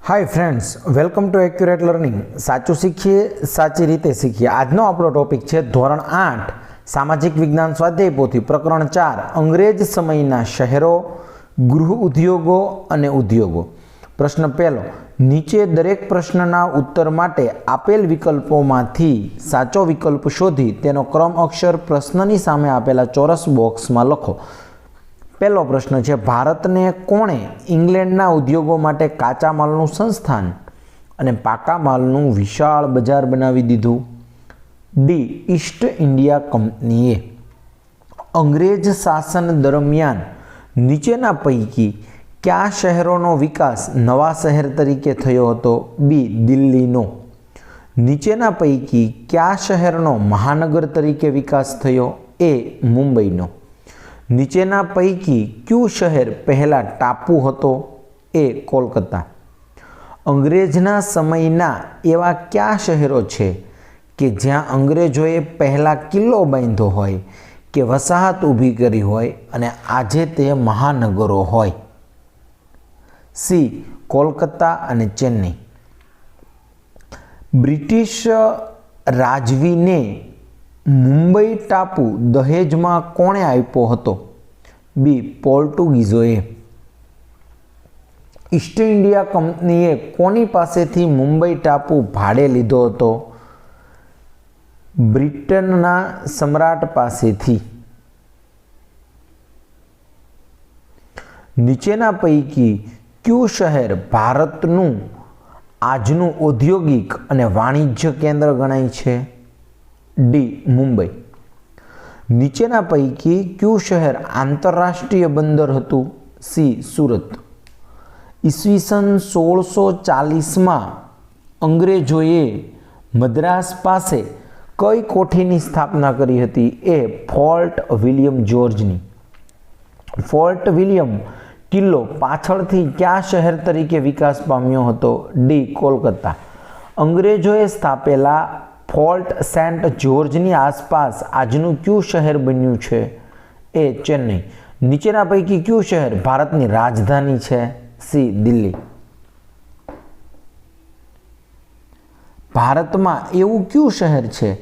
Hi friends, welcome to accurate learning. साचू शीखीए साची रीते शीखीए। आजनो आपणो टॉपिक छे धोरण 8 सामाजिक विज्ञान स्वाध्याय पोथी प्रकरण 4 अंग्रेज समयना शहरो, गृह उद्योगो अने उद्योगो। प्रश्न पहलो, नीचे दरेक प्रश्नना उत्तर माटे आपेल विकल्पोमांथी साचो विकल्प शोधी तेनो क्रम अक्षर प्रश्ननी सामे आपेला चौरस बॉक्समां लखो। पहलो प्रश्न है, भारत ने कोणे इंग्लेंडना उद्योगों माटे काचा मालनु संस्थान अने पाका मालनु विशाल बजार बनावी दीधुं? डी, ईस्ट इंडिया कंपनीए। अंग्रेज शासन दरमियान नीचेना पैकी क्या शहरों विकास नवा शहर तरीके थयो हतो? बी, दिल्लीनो। नीचेना पैकी क्या शहरनो महानगर तरीके विकास थयो? ए, मुंबईनो। नीचेना पैकी क्यू शहर पहला टापू हतो? ए, कोलकाता। अंग्रेजना समयना एवा क्या शहरों छे के ज्यां अंग्रेजोए पहला किल्लो बांध्यो होय के वसाहत ऊभी करी होय अने आजे ते महानगरो होय? सी, कोलकाता अने चेन्नई। ब्रिटिश राजवीने मुंबई टापू दहेज में कोणे आप्यो हतो? बी, पोर्टुगीजोए। ईस्ट इंडिया कंपनीए कोनी पासेथी मुंबई टापू भाड़े लीधो हतो? ब्रिटनना सम्राट पासेथी। नीचेना पैकी क्यू शहर भारतनु आजनु औद्योगिक अने वाणिज्य केंद्र गणाय छे? डी, मुंबई। नीचेना पैकी क्यू शहर आंतरराष्ट्रीय बंदर हतुं? सी, सूरत। ईस्वीसन 1640 में अंग्रेजोए मद्रास पासे कई कोठीनी स्थापना करी हती? ए, फोर्ट विलियम जॉर्जनी। फोर्ट विलियम किल्लो पाछळथी क्या शहर तरीके विकास पाम्यो हतो? डी, कोलकाता। अंग्रेजोए स्थापेला फोर्ट सेंट जॉर्जनी आसपास आजनु क्यू शहर बन्यु छे? ए, चेन्नई। नीचेना पैकी क्यू शहर भारतनी राजधानी छे? सी, दिल्ली। भारत में एवं क्यू शहर छे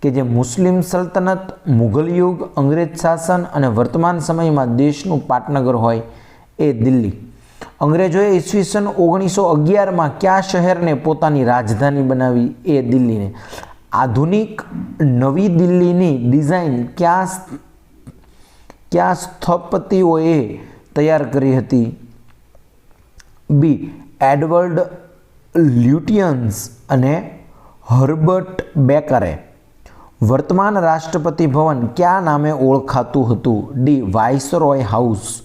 के जे मुस्लिम सल्तनत, मुगल युग, अंग्रेज शासन अने वर्तमान समय में देशनु पाटनगर होय? ए, दिल्ली। अंग्रेजोए ईस्वीसन 1911 में क्या शहर ने पोतानी राजधानी बनावी? ए, दिल्ली ने। आधुनिक नवी दिल्ली डिजाइन क्या स्थपतिओए तैयार करी हती? बी, एडवर्ड ल्यूटियंस अने हर्बर्ट बेकरे। वर्तमान राष्ट्रपति भवन क्या नामे ओळखातुं हतुं? D, viceroy house.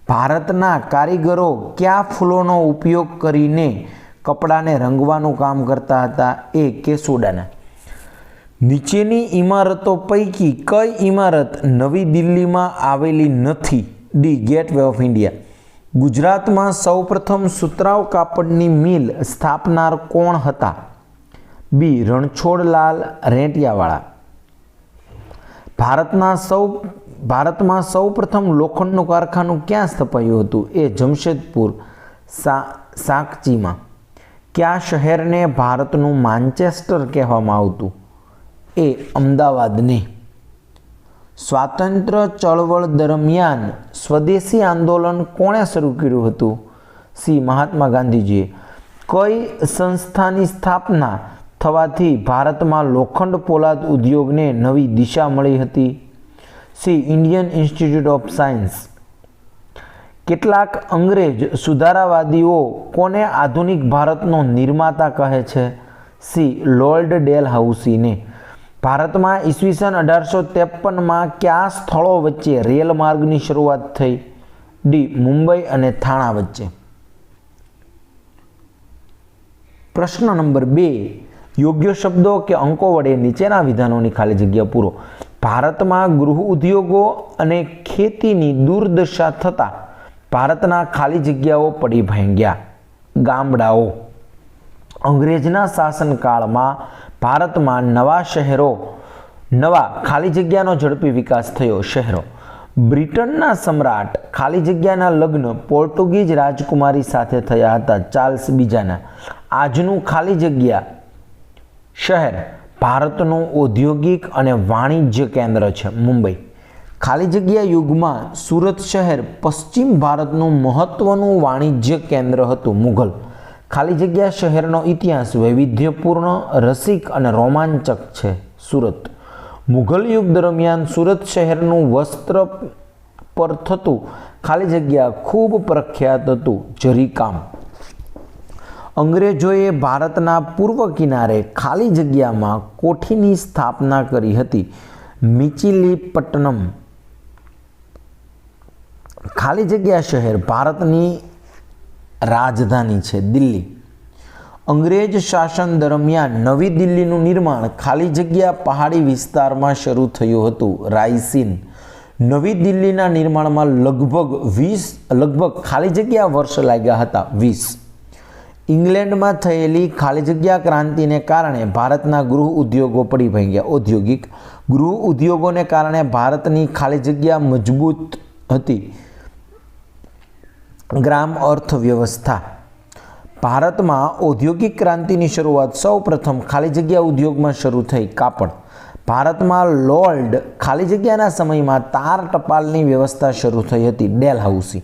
भारतना कारीगरो क्या फूलोनो उपयोग करीने कपड़ाने रंगवानुं काम करता हता? ए, केसुडाना। नीचेनी इमारतों पैकी कई इमारत नवी दिल्ली में आवेली नथी? D, gateway of India. Gujarat में सौप्रथम सुतराव कापड़नी मिल स्थापनार कोण हता? बी, रणछोड़लाल रेंटियावाळा। भारत में सौ प्रथम लोखंडनु कारखानु क्या स्थापायुं हतुं? ए, जमशेदपुर सांकची में। क्या शहर ने भारतनु मांचेस्टर कहेवामां आवतुं? ए, अमदावाद ने। स्वातंत्र्य चळवळ दरमियान स्वदेशी आंदोलन कोणे शरू कर्युं हतुं? सी, महात्मा गांधीजीए। कई संस्थानी स्थापना थवाथी भारत में लोखंड पोलाद उद्योग ने नवी दिशा मळी हती? सी, इंडियन इंस्टीट्यूट ऑफ साइंस। केटलाक अंग्रेज सुधारावादीओ कोने आधुनिक भारतनो निर्माता कहे छे? सी, लॉर्ड डेलहाउसी ने। भारत में ईस्वीसन 1853 में क्या स्थलों वच्चे रेल मार्गनी शुरुआत थई? डी, मुंबई अने थाणा वच्चे। प्रश्न नंबर 2, योग्य शब्दों के अंकों वडे नीचेना विधानों की खाली जग्या पूरो। भारत में गृह उद्योगों अने खेतीनी दुर्दशा थता भारतना खाली जग्याओ पड़ी भांग्या। गामडाओ। अंग्रेजना शासनकाल में भारत में नवा शहरों नवा खाली जग्यानो झड़पी विकास थयो। शहरों બ્રિટનના સમ્રાટ ખાલી જગ્યાના લગ્ન પોર્ટુગીઝ રાજકુમારી સાથે થયા હતા ચાર્લ્સ બીજાના. આજનું ખાલી જગ્યા શહેર ભારતનું ઔદ્યોગિક અને વાણિજ્ય કેન્દ્ર છે મુંબઈ. ખાલી જગ્યા યુગમાં સુરત શહેર પશ્ચિમ ભારતનું મહત્વનું વાણિજ્ય કેન્દ્ર હતું. મુઘલ ખાલી જગ્યા શહેરનો ઇતિહાસ વૈવિધ્યપૂર્ણ, રસિક અને રોમાંચક છે. સુરત મુઘલ યુગ દરમિયાન સુરત શહેરનું વસ્ત્ર પર થતું ખાલી જગ્યા ખૂબ પ્રખ્યાત હતું. જરીકામ અંગ્રેજોએ ભારતના પૂર્વ કિનારે ખાલી જગ્યામાં કોઠીની સ્થાપના કરી હતી. મિચિલીપટ્ટનમ ખાલી જગ્યા શહેર ભારતની રાજધાની છે. દિલ્હી અંગ્રેજ શાસન દરમિયાન નવી દિલ્હીનું નિર્માણ ખાલી જગ્યા પહાડી વિસ્તારમાં શરૂ થયું હતું. રાયસીન નવી દિલ્હીના નિર્માણમાં લગભગ ખાલી જગ્યા વર્ષ લાગ્યા હતા 20. ઇંગ્લેન્ડમાં થયેલી ખાલી જગ્યા ક્રાંતિને કારણે ભારતના ગૃહ ઉદ્યોગો પડી ભાંગ્યા. ઔદ્યોગિક ગૃહ ઉદ્યોગોને કારણે ભારતની ખાલી જગ્યા મજબૂત હતી. ગ્રામ અર્થવ્યવસ્થા ભારતમાં ઔદ્યોગિક ક્રાંતિની શરૂઆત સૌ પ્રથમ ખાલી જગ્યા ઉદ્યોગમાં શરૂ થઈ. કાપડ ભારતમાં લોર્ડ ખાલી જગ્યાના સમયમાં તાર ટપાલની વ્યવસ્થા શરૂ થઈ હતી. ડેલહાઉસી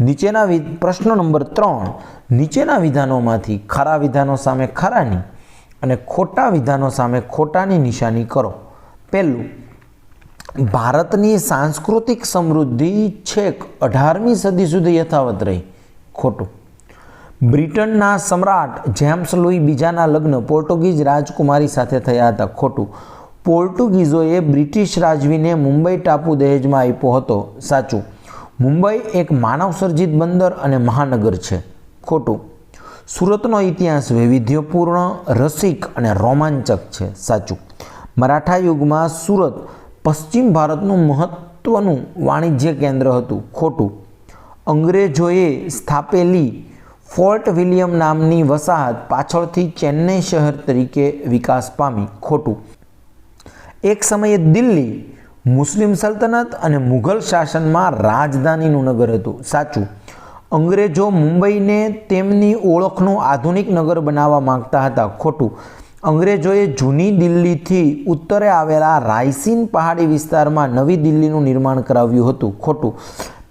નીચેના પ્રશ્ન નંબર 3 નીચેના વિધાનોમાંથી ખરા વિધાનો સામે ખરાની અને ખોટા વિધાનો સામે ખોટાની નિશાની કરો. પહેલું, ભારતની સાંસ્કૃતિક સમૃદ્ધિ છેક 18મી સદી સુધી યથાવત રહી. ખોટું. બ્રિટનના સમ્રાટ જેમ્સ લુઈ બીજાના લગ્ન પોર્ટુગીઝ રાજકુમારી સાથે થયા હતા. ખોટું. પોર્ટુગીઝોએ બ્રિટિશ રાજવીને મુંબઈ ટાપુ દહેજમાં આપ્યો હતો. સાચું. મુંબઈ એક માનવસર્જિત બંદર અને મહાનગર છે. ખોટું. સુરતનો ઇતિહાસ વૈવિધ્યપૂર્ણ, રસિક અને રોમાંચક છે. સાચું. મરાઠા યુગમાં સુરત પશ્ચિમ ભારતનું મહત્વનું વાણિજ્ય કેન્દ્ર હતું. ખોટું. અંગ્રેજોએ સ્થાપેલી ફોર્ટ વિલિયમ નામની વસાહત પાછળથી ચેન્નઈ શહેર તરીકે વિકાસ પામી. ખોટું. એક સમયે દિલ્હી મુસ્લિમ સલ્તનત અને મુઘલ શાસનમાં રાજધાનીનું નગર હતું. સાચું. અંગ્રેજો મુંબઈને તેમની ઓળખનું આધુનિક નગર બનાવવા માંગતા હતા. ખોટું. અંગ્રેજોએ જૂની દિલ્હીથી ઉત્તરે આવેલા રાયસીન પહાડી વિસ્તારમાં નવી દિલ્હીનું નિર્માણ કરાવ્યું હતું. ખોટું.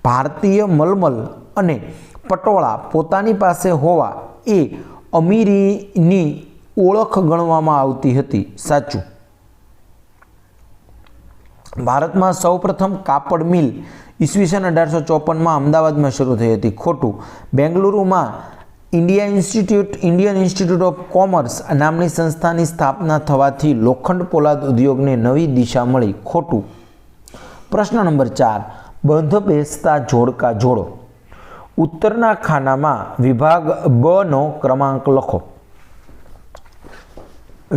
ભારતીય મલમલ અને પટોળા પોતાની પાસે હોવા એ અમીરીની ઓળખ ગણવામાં આવતી હતી. સાચું. ભારતમાં સૌપ્રથમ કાપડ મિલ ઈસવીસન 1854માં અમદાવાદમાં શરૂ થઈ હતી. ખોટું. બેંગલુરુમાં ઇન્ડિયન ઇન્સ્ટિટ્યૂટ ઓફ કોમર્સ નામની સંસ્થાની સ્થાપના થવાથી લોખંડ પોલાદ ઉદ્યોગને નવી દિશા મળી. ખોટું. પ્રશ્ન નંબર 4 બંધ બેસતા જોડકા જોડો. ઉત્તરના ખાનામાં વિભાગ બ નો ક્રમાંક લખો.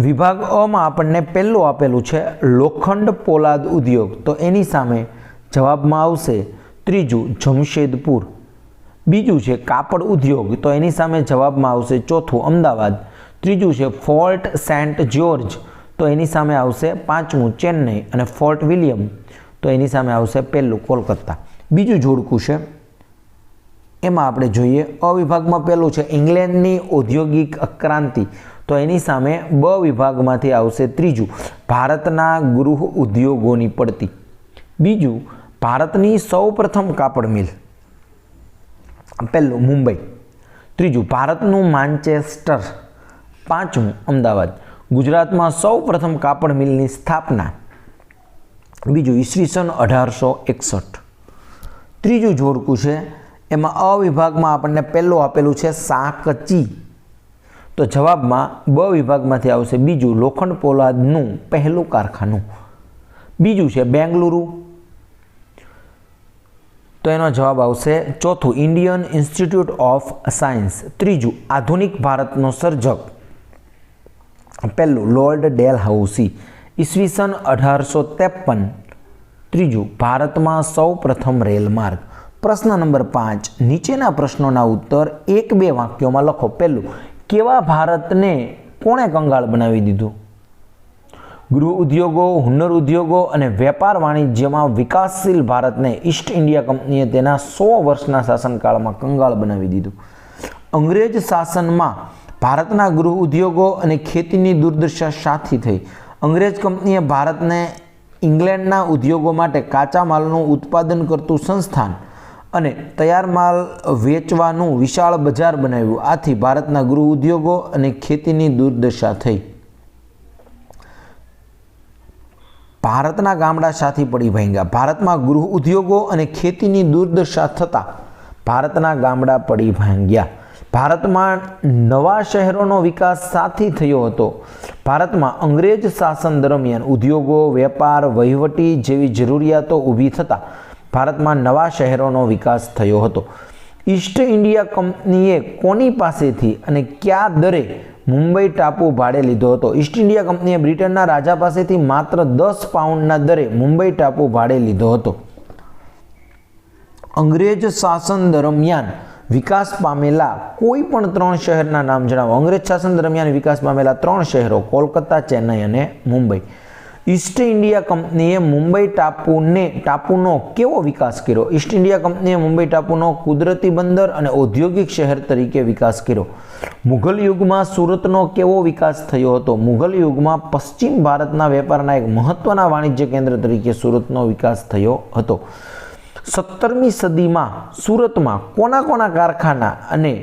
વિભાગ અ માં આપણને પહેલું આપેલું છે લોખંડ પોલાદ ઉદ્યોગ, તો એની સામે જવાબમાં આવશે ત્રીજું જમશેદપુર. બીજું છે કાપડ ઉદ્યોગ, તો એની સામે જવાબમાં આવશે ચોથું અમદાવાદ. ત્રીજું છે ફોર્ટ સેન્ટ જ્યોર્જ, તો એની સામે આવશે પાંચમું ચેન્નઈ. અને ફોર્ટ વિલિયમ, તો એની સામે આવશે પહેલું કોલકાતા. બીજું જોડકું છે એમાં આપણે જોઈએ અ વિભાગમાં પહેલું છે ઇંગ્લેન્ડની ઔદ્યોગિક ક્રાંતિ, તો એની સામે બ વિભાગમાંથી આવશે ત્રીજું ભારતના ગૃહ ઉદ્યોગોની પડતી. બીજું ભારતની સૌપ્રથમ કાપડ મિલ, પહેલું મુંબઈ. ત્રીજું ભારતનું માન્ચેસ્ટર. પાંચમું અમદાવાદ. ગુજરાતમાં સૌપ્રથમ કાપડ મિલની સ્થાપના. બીજું ઈસવીસન 1861. ત્રીજું જોડકું છે એમાં અ વિભાગમાં આપણને પહેલું આપેલું છે સાકચી, તો જવાબમાં બ વિભાગમાંથી આવશે બીજું લોખંડ પોલાદનું પહેલું કારખાનું. બીજું છે બેંગલુરુ, તો એનો જવાબ આવશે ચોથું ઇન્ડિયન ઇન્સ્ટિટ્યૂટ ઓફ સાયન્સ. ત્રીજું આધુનિક ભારતનો સર્જક, પહેલું લોર્ડ ડેલહાઉસી, ઈસવીસન 1853. ત્રીજું ભારતમાં સૌ પ્રથમ રેલમાર્ગ. પ્રશ્ન નંબર 5 નીચેના પ્રશ્નોના ઉત્તર 1-2 વાક્યોમાં લખો. પહેલું, કેવા ભારતને કોણે કંગાળ બનાવી દીધું? ગૃહ ઉદ્યોગો, હુન્નર ઉદ્યોગો અને વેપાર વાણિજ્યમાં વિકાસશીલ ભારતને ઈસ્ટ ઇન્ડિયા કંપનીએ તેના 100 વર્ષના શાસનકાળમાં કંગાળ બનાવી દીધું. અંગ્રેજ શાસનમાં ભારતના ગૃહ ઉદ્યોગો અને ખેતીની દુર્દશા સાથી થઈ. અંગ્રેજ કંપનીએ ભારતને ઇંગ્લેન્ડના ઉદ્યોગો માટે કાચા માલનું ઉત્પાદન કરતું સંસ્થાન અને તૈયાર માલ વેચવાનું વિશાળ બજાર બનાવ્યું. આથી ભારતના ગૃહ ઉદ્યોગો અને ખેતીની દુર્દશા થઈ. ભારતના ગામડા સાથી પડી ભાંગ્યા. ભારતમાં ગૃહ ઉદ્યોગો અને ખેતીની દુર્દશા થતાં ભારતના ગામડા પડી ભાંગ્યા. ભારતમાં નવા શહેરોનો વિકાસ સાથી થયો હતો. ભારતમાં અંગ્રેજ શાસન દરમિયાન ઉદ્યોગો, વેપાર, વહીવટી જેવી જરૂરિયાતો ઊભી થતાં ભારતમાં નવા શહેરોનો વિકાસ થયો હતો. ઈસ્ટ ઇન્ડિયા કંપનીએ કોની પાસેથી અને કયા દરે મુંબઈ ટાપુ ભાડે લીધો હતો? ઈસ્ટ ઇન્ડિયા કંપનીએ બ્રિટનના રાજા પાસેથી માત્ર 10 પાઉન્ડના દરે મુંબઈ ટાપુ ભાડે લીધો હતો. અંગ્રેજ શાસન દરમિયાન વિકાસ પામેલા કોઈ પણ 3 શહેરના નામ જણાવો. અંગ્રેજ શાસન દરમિયાન વિકાસ પામેલા 3 શહેરો કોલકાતા, ચેન્નઈ અને મુંબઈ. ઈસ્ટ ઇન્ડિયા કંપનીએ મુંબઈ ટાપુનો કેવો વિકાસ કર્યો? ઈસ્ટ ઇન્ડિયા કંપનીએ મુંબઈ ટાપુનો કુદરતી બંદર અને ઔદ્યોગિક શહેર તરીકે વિકાસ કર્યો. મુઘલ યુગમાં સુરતનો કેવો વિકાસ થયો હતો? મુઘલ યુગમાં પશ્ચિમ ભારતના વેપારના એક મહત્વના વાણિજ્ય કેન્દ્ર તરીકે સુરતનો વિકાસ થયો હતો. 17મી સદીમાં સુરતમાં કોના કારખાના અને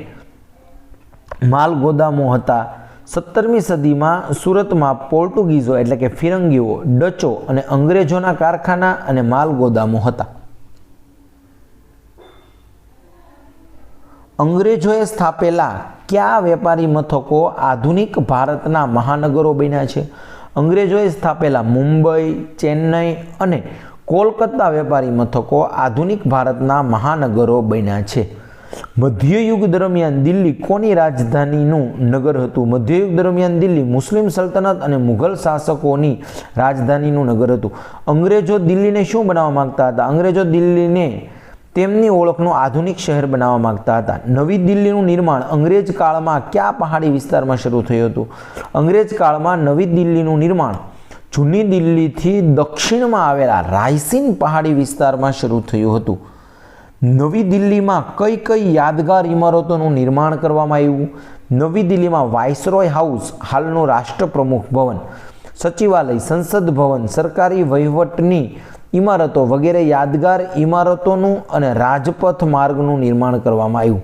માલ ગોદામો હતા? 17મી સદીમાં સુરતમાં પોર્ટુગીઝો એટલે કે ફિરંગીઓ, ડચો અને અંગ્રેજોના કારખાના અને માલ ગોદામો હતા. અંગ્રેજોએ સ્થાપેલા કયા વેપારી મથકો આધુનિક ભારતના મહાનગરો બન્યા છે? અંગ્રેજોએ સ્થાપેલા મુંબઈ, ચેન્નઈ અને કોલકાતા વેપારી મથકો આધુનિક ભારતના મહાનગરો બન્યા છે. મધ્યયુગ દરમિયાન દિલ્હી કોની રાજધાનીનું નગર હતું? મધ્યયુગ દરમિયાન દિલ્હી મુસ્લિમ સલ્તનત અને મુઘલ શાસકોની રાજધાનીનું નગર હતું. અંગ્રેજો દિલ્હીને શું બનાવવા માંગતા હતા? અંગ્રેજો દિલ્હીને તેમની ઓળખનું આધુનિક શહેર બનાવવા માંગતા હતા. નવી દિલ્હીનું નિર્માણ અંગ્રેજ કાળમાં કયા પહાડી વિસ્તારમાં શરૂ થયું હતું? અંગ્રેજ કાળમાં નવી દિલ્હીનું નિર્માણ જૂની દિલ્હીથી દક્ષિણમાં આવેલા રાયસીન પહાડી વિસ્તારમાં શરૂ થયું હતું. નવી દિલ્હીમાં કઈ યાદગાર ઇમારતોનું નિર્માણ કરવામાં આવ્યું? નવી દિલ્હીમાં વાઇસરોય હાઉસ, હાલનું રાષ્ટ્રપ્રમુખ ભવન, સચિવાલય, સંસદ ભવન, સરકારી વહીવટની ઇમારતો વગેરે યાદગાર ઇમારતોનું અને રાજપથ માર્ગનું નિર્માણ કરવામાં આવ્યું.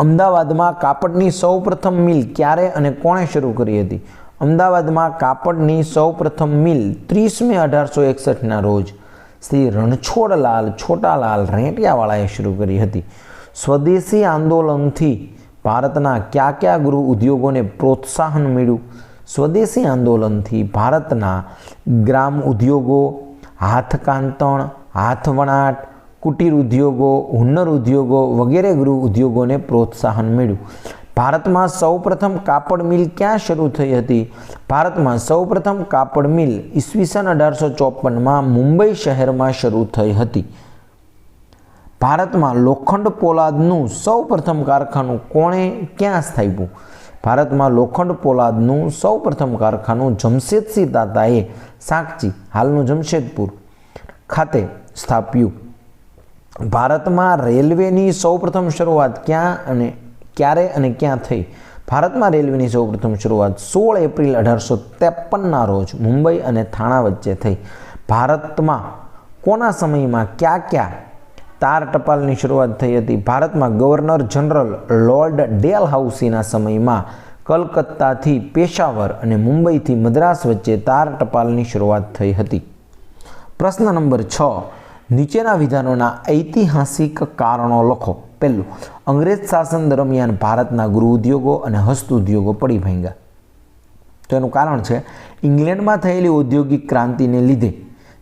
અમદાવાદમાં કાપડની સૌપ્રથમ મિલ ક્યારે અને કોણે શરૂ કરી હતી? અમદાવાદમાં કાપડની સૌપ્રથમ મિલ 30 મે 1861ના રોજ શ્રી રણછોડલાલ છોટાલાલ રેંટિયાવાળાએ શરૂ કરી હતી. સ્વદેશી આંદોલનથી ભારતના કયા ગૃહ ઉદ્યોગોને પ્રોત્સાહન મળ્યું? સ્વદેશી આંદોલનથી ભારતના ગ્રામ ઉદ્યોગો, હાથકાંતણ, હાથવણાટ, કુટીર ઉદ્યોગો, હુન્નર ઉદ્યોગો વગેરે ગૃહ ઉદ્યોગોને પ્રોત્સાહન મળ્યું. ભારતમાં સૌપ્રથમ કાપડ મિલ ક્યાં શરૂ થઈ હતી? ભારતમાં સૌપ્રથમ કાપડ મિલ ઈસવીસન 1854માં મુંબઈ શહેરમાં શરૂ થઈ હતી. ભારતમાં લોખંડ પોલાદનું સૌપ્રથમ કારખાનું કોણે ક્યાં સ્થાપ્યું? ભારતમાં લોખંડ પોલાદનું સૌપ્રથમ કારખાનું જમશેદસિંહ તાતાએ સાંકચી, હાલનું જમશેદપુર ખાતે સ્થાપ્યું. ભારતમાં રેલવેની સૌપ્રથમ શરૂઆત ક્યારે અને ક્યાં થઈ? ભારતમાં રેલવેની સૌપ્રથમ શરૂઆત 16 એપ્રિલ 1853ના રોજ મુંબઈ અને થાણા વચ્ચે થઈ. ભારતમાં કોના સમયમાં કયા તાર ટપાલની શરૂઆત થઈ હતી? ભારતમાં ગવર્નર જનરલ લોર્ડ ડેલહાઉસીના સમયમાં કલકત્તાથી પેશાવર અને મુંબઈથી મદ્રાસ વચ્ચે તાર ટપાલની શરૂઆત થઈ હતી. પ્રશ્ન નંબર 6. નીચેના વિધાનોના ઐતિહાસિક કારણો લખો. પહેલું, અંગ્રેજ શાસન દરમિયાન ભારતના ગૃહ ઉદ્યોગો અને હસ્ત ઉદ્યોગો પડી ભાંગ્યા. તો એનું કારણ છે ઇંગ્લેન્ડમાં થયેલી ઔદ્યોગિક ક્રાંતિને લીધે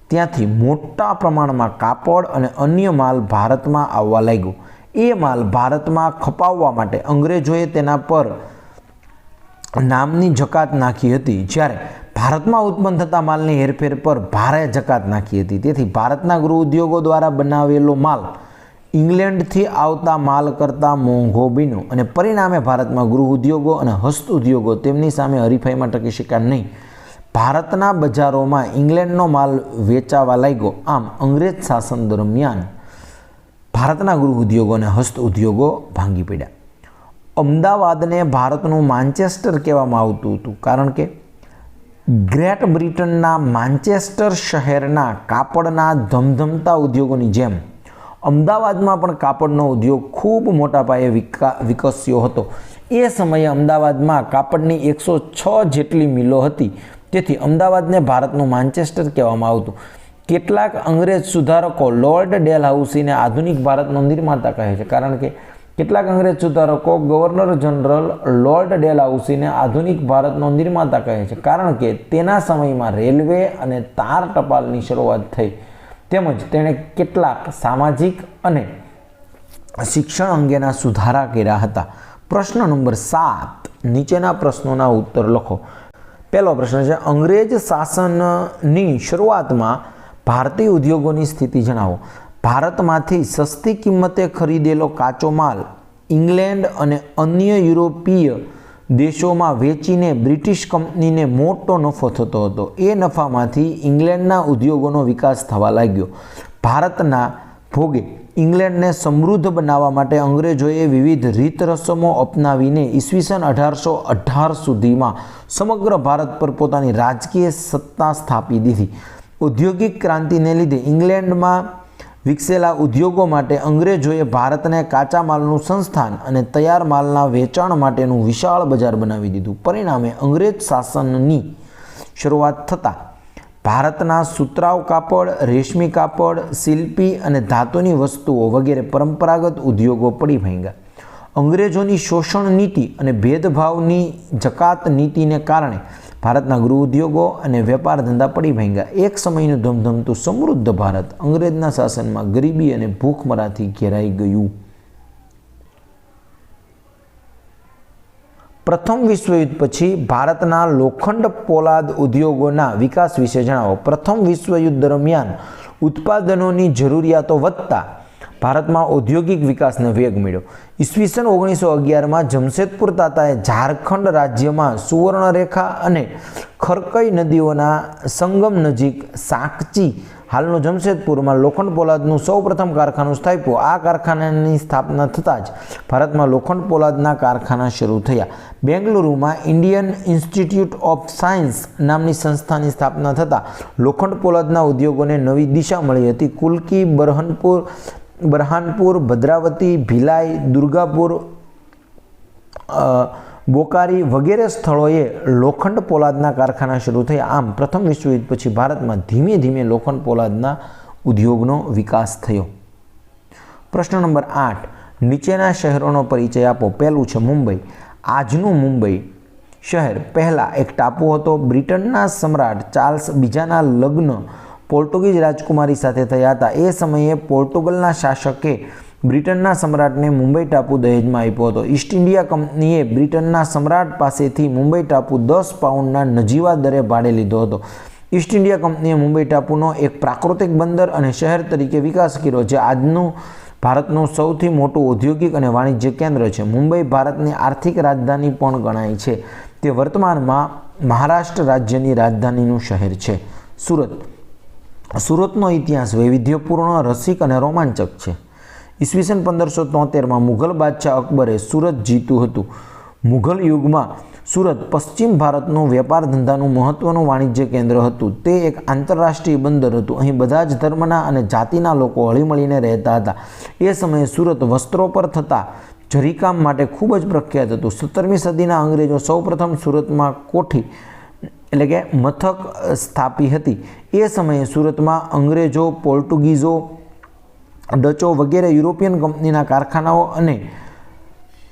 ત્યાંથી મોટા પ્રમાણમાં કાપડ અને અન્ય માલ ભારતમાં આવવા લાગ્યો. એ માલ ભારતમાં ખપાવવા માટે અંગ્રેજોએ તેના પર નામની જકાત નાખી હતી, જ્યારે ભારતમાં ઉત્પન્ન થતા માલની હેરફેર પર ભારે જકાત નાખી હતી. તેથી ભારતના ગૃહ ઉદ્યોગો દ્વારા બનાવેલો માલ ઇંગ્લેન્ડથી આવતા માલ કરતાં મોંઘો બન્યો અને પરિણામે ભારતમાં ગૃહ ઉદ્યોગો અને હસ્ત ઉદ્યોગો તેમની સામે હરીફાઈમાં ટકી શક્યા નહીં. ભારતના બજારોમાં ઇંગ્લેન્ડનો માલ વેચાવા લાગ્યો. આમ અંગ્રેજ શાસન દરમિયાન ભારતના ગૃહ ઉદ્યોગો અને હસ્ત ઉદ્યોગો ભાંગી પડ્યા. અમદાવાદને ભારતનું માન્ચેસ્ટર કહેવામાં આવતું હતું, કારણ કે ગ્રેટ બ્રિટનના માન્ચેસ્ટર શહેરના કાપડના ધમધમતા ઉદ્યોગોની જેમ અમદાવાદમાં પણ કાપડનો ઉદ્યોગ ખૂબ મોટા પાયે વિકસ્યો હતો. એ સમયે અમદાવાદમાં કાપડની 106 જેટલી મિલો હતી. તેથી અમદાવાદને ભારતનું માન્ચેસ્ટર કહેવામાં આવતું. કેટલાક અંગ્રેજ સુધારકો લોર્ડ ડેલહાઉસીને આધુનિક ભારતનો નિર્માતા કહે છે, કારણ કે કેટલાક અંગ્રેજ સુધારકો ગવર્નર જનરલ લોર્ડ ડેલહાઉસીને આધુનિક ભારતનો નિર્માતા કહે છે, કારણ કે તેના સમયમાં રેલવે અને તાર ટપાલની શરૂઆત થઈ, તેમજ તેણે કેટલાક સામાજિક અને શિક્ષણ અંગેના સુધારા કર્યા હતા. પ્રશ્ન નંબર 7, નીચેના પ્રશ્નોના ઉત્તર લખો. પહેલો પ્રશ્ન છે, અંગ્રેજ શાસનની શરૂઆતમાં ભારતીય ઉદ્યોગોની સ્થિતિ જણાવો. ભારતમાંથી સસ્તી કિંમતે ખરીદેલો કાચો માલ ઇંગ્લેન્ડ અને અન્ય યુરોપીય દેશોમાં વેચીને બ્રિટિશ કંપનીને મોટો નફો થતો હતો. એ નફામાંથી ઇંગ્લેન્ડના ઉદ્યોગોનો વિકાસ થવા લાગ્યો. ભારતના ભોગે ઇંગ્લેન્ડને સમૃદ્ધ બનાવવા માટે અંગ્રેજોએ વિવિધ રીત રસમો અપનાવીને ઈસવીસન 1818 સુધીમાં સમગ્ર ભારત પર પોતાની રાજકીય સત્તા સ્થાપી દીધી. ઔદ્યોગિક ક્રાંતિને લીધે ઇંગ્લેન્ડમાં વિકસેલા ઉદ્યોગો માટે અંગ્રેજોએ ભારતને કાચા માલનું સંસ્થાન અને તૈયાર માલના વેચાણ માટેનું વિશાળ બજાર બનાવી દીધું. પરિણામે અંગ્રેજ શાસનની શરૂઆત થતાં ભારતના સુતરાઉ કાપડ, રેશમી કાપડ, શિલ્પી અને ધાતુની વસ્તુઓ વગેરે પરંપરાગત ઉદ્યોગો પડી ભાંગ્યા. અંગ્રેજોની શોષણ નીતિ અને ભેદભાવની જકાત નીતિને કારણે ભારતના ગૃહ ઉદ્યોગો અને વેપાર ધંધા પડી ભાંગ્યા. એક સમયનું ધમધમતું સમૃદ્ધ ભારત અંગ્રેજના શાસનમાં ગરીબી અને ભૂખમરાથી ઘેરાઈ ગયું. પ્રથમ વિશ્વયુદ્ધ પછી ભારતના લોખંડ પોલાદ ઉદ્યોગોના વિકાસ વિશે જણાવો. પ્રથમ વિશ્વયુદ્ધ દરમિયાન ઉત્પાદનોની જરૂરિયાતો વધતા ભારતમાં ઔદ્યોગિક વિકાસને વેગ મળ્યો. ઈસવીસન 1911માં જમશેદપુર તાતાએ ઝારખંડ રાજ્યમાં સુવર્ણરેખા અને ખરકઈ નદીઓના સંગમ નજીક સાંકચી, હાલનો જમશેદપુરમાં લોખંડ પોલાદનું સૌપ્રથમ કારખાનું સ્થાપ્યું. આ કારખાનાની સ્થાપના થતાં જ ભારતમાં લોખંડ પોલાદના કારખાના શરૂ થયા. બેંગલુરુમાં ઇન્ડિયન ઇન્સ્ટિટ્યૂટ ઓફ સાયન્સ નામની સંસ્થાની સ્થાપના થતાં લોખંડ પોલાદના ઉદ્યોગોને નવી દિશા મળી હતી. કુલ્કી, બરહાનપુર, ભદ્રાવતી, ભિલાઈ, દુર્ગાપુર, બોકારી વગેરે સ્થળોએ લોખંડ પોલાદના કારખાના શરૂ થયા. આમ પ્રથમ વિશ્વયુદ્ધ પછી ભારતમાં ધીમે ધીમે લોખંડ પોલાદના ઉદ્યોગનો વિકાસ થયો. પ્રશ્ન નંબર 8, નીચેના શહેરોનો પરિચય આપો. પહેલું છે મુંબઈ. આજનું મુંબઈ શહેર પહેલાં એક ટાપુ હતો. બ્રિટનના સમ્રાટ ચાર્લ્સ બીજાના લગ્ન પોર્ટુગીઝ રાજકુમારી સાથે થયા હતા. એ સમયે પોર્ટુગલના શાસકે બ્રિટનના સમ્રાટને મુંબઈ ટાપુ દહેજમાં આપ્યો હતો. ઈસ્ટ ઇન્ડિયા કંપનીએ બ્રિટનના સમ્રાટ પાસેથી મુંબઈ ટાપુ 10 પાઉન્ડના નજીવા દરે ભાડે લીધો હતો. ઈસ્ટ ઇન્ડિયા કંપનીએ મુંબઈ ટાપુનો એક પ્રાકૃતિક બંદર અને શહેર તરીકે વિકાસ કર્યો, જે આજનું ભારતનું સૌથી મોટું ઔદ્યોગિક અને વાણિજ્ય કેન્દ્ર છે. મુંબઈ ભારતની આર્થિક રાજધાની પણ ગણાય છે. તે વર્તમાનમાં મહારાષ્ટ્ર રાજ્યની રાજધાનીનું શહેર છે. સુરતનો ઇતિહાસ વૈવિધ્યપૂર્ણ, રસિક અને રોમાંચક છે. ઈસવીસન 1573માં મુઘલ બાદશાહ અકબરે સુરત જીત્યું હતું. મુઘલ યુગમાં સુરત પશ્ચિમ ભારતનું વેપાર ધંધાનું મહત્વનું વાણિજ્ય કેન્દ્ર હતું. તે એક આંતરરાષ્ટ્રીય બંદર હતું. અહીં બધા જ ધર્મના અને જાતિના લોકો હળીમળીને રહેતા હતા. એ સમયે સુરત વસ્ત્રો પર થતા જરીકામ માટે ખૂબ જ પ્રખ્યાત હતું. 17મી સદીના અંગ્રેજો સૌપ્રથમ સુરતમાં કોઠી એટલે કે મથક સ્થાપી હતી. એ સમયે સુરતમાં અંગ્રેજો, પોર્ટુગીઝો, ડચો વગેરે યુરોપિયન કંપનીના કારખાનાઓ અને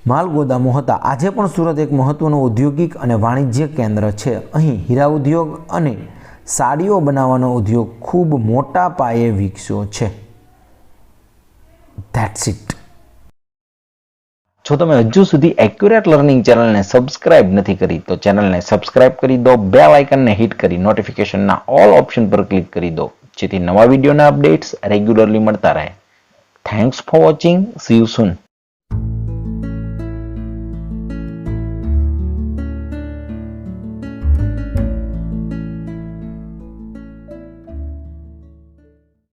માલ ગોદામો હતા. આજે પણ સુરત એક મહત્વનું ઔદ્યોગિક અને વાણિજ્ય કેન્દ્ર છે. અહીં હીરા ઉદ્યોગ અને સાડીઓ બનાવવાનો ઉદ્યોગ ખૂબ મોટા પાયે વિકસ્યો છે. That's it. જો તમે હજુ સુધી એક્યુરેટ લર્નિંગ ચેનલને સબસ્ક્રાઇબ નથી કરી તો ચેનલને સબસ્ક્રાઇબ કરી દો, બેલ આઇકનને હિટ કરી નોટિફિકેશનના ઓલ ઓપ્શન પર ક્લિક કરી દો, જેથી નવા વિડીયોના અપડેટ્સ રેગ્યુલરલી મળતા રહે. Thanks for watching. C you soon.